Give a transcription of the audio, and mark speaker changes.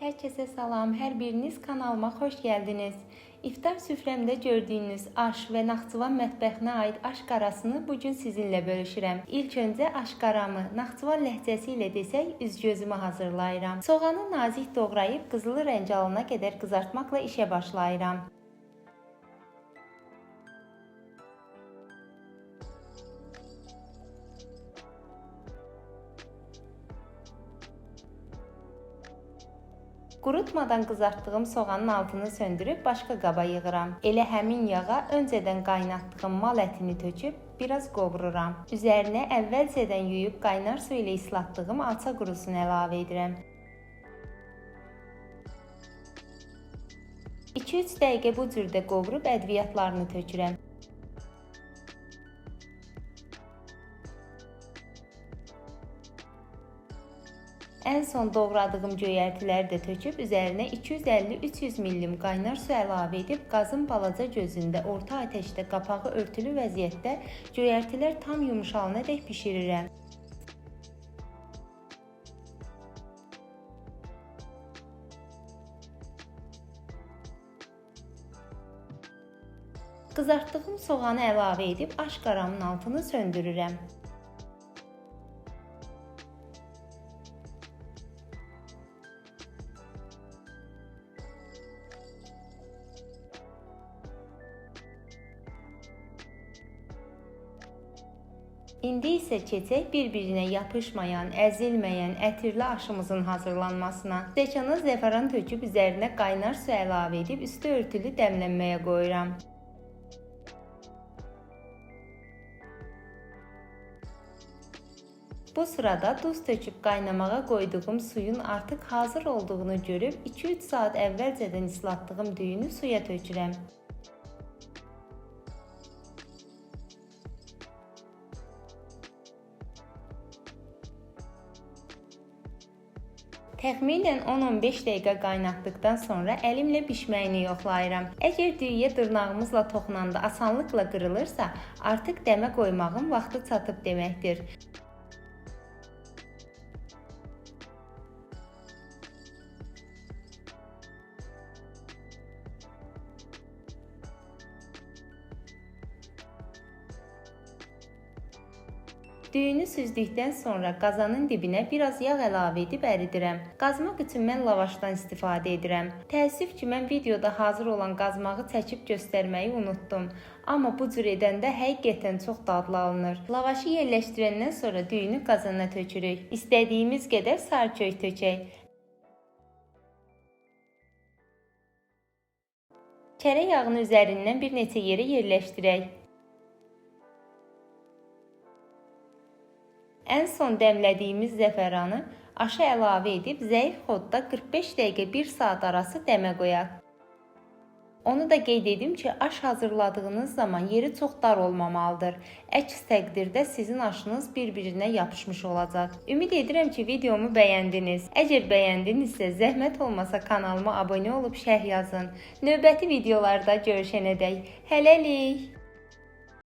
Speaker 1: Herkese salam, hər biriniz kanalıma xoş gəldiniz. İftar süfrəmdə gördüyünüz aş və Naxçıvan mətbəxinə aid aşqarasını bugün sizinlə bölüşürəm. İlk öncə aşqaramı Naxçıvan ləhcəsi ilə desək üz-gözümü hazırlayıram. Soğanı nazik doğrayıb qızılı rəng alana qədər qızartmaqla işə başlayıram. Qurutmadan qızartdığım soğanın altını söndürüb başqa qaba yığıram. Elə həmin yağa öncədən qaynatdığım mal ətini töküb biraz qovururam. Üzərinə əvvəlcədən yuyub qaynar su ilə islatdığım alça qurusunu əlavə edirəm. 2-3 dəqiqə bu cürdə qovurub ədviyyatlarını tökürəm. Ən son doğradığım göyərtiləri də töküb üzərinə 250-300 ml qaynar su əlavə edib qazın balaca gözündə orta ateşdə qapağı örtülü vəziyyətdə göyərtilər tam yumşalanadək bişirirəm. Qızartdığım soğanı əlavə edib aşqaramın altını söndürürəm. İndi isə keçək bir-birinə yapışmayan, əzilməyən, ətirli aşımızın hazırlanmasına. Stəkana zəfəran töküb üzərinə qaynar su əlavə edib üstü örtülü dəmlənməyə qoyuram. Bu sırada duz töküb qaynamağa qoyduğum suyun artıq hazır olduğunu görüb 2-3 saat əvvəlcədən islatdığım düyünü suya tökürəm. Təxminən 10-15 dəqiqə qaynatdıqdan sonra əlimlə bişməyini yoxlayıram. Əgər düyüyə dırnağımızla toxunanda asanlıqla qırılırsa, artıq dəmə qoymağın vaxtı çatıb deməkdir. Düyünü süzdükdən sonra qazanın dibinə biraz yağ əlavə edib əridirəm. Qazmaq üçün mən lavaşdan istifadə edirəm. Təəssüf ki, mən videoda hazır olan qazmağı çəkib göstərməyi unutdum. Amma bu cür edəndə həqiqətən çox dadlı alınır. Lavaşı yerləşdirəndən sonra düyünü qazana tökürük. İstədiyimiz qədər sarıkök tökək. Kərə yağını üzərindən bir neçə yerə yerləşdirək. Ən son dəmlədiyimiz zəfəranı aşa əlavə edib zəif xodda 45 dəqiqə 1 saat arası dəmə qoyaq. Onu da qeyd edim ki, aş hazırladığınız zaman yeri çox dar olmamalıdır. Əks təqdirdə sizin aşınız bir-birinə yapışmış olacaq. Ümid edirəm ki, videomu bəyəndiniz. Əgər bəyəndinizsə, zəhmət olmasa kanalıma abunə olub şərh yazın. Növbəti videolarda görüşənədək hələlik.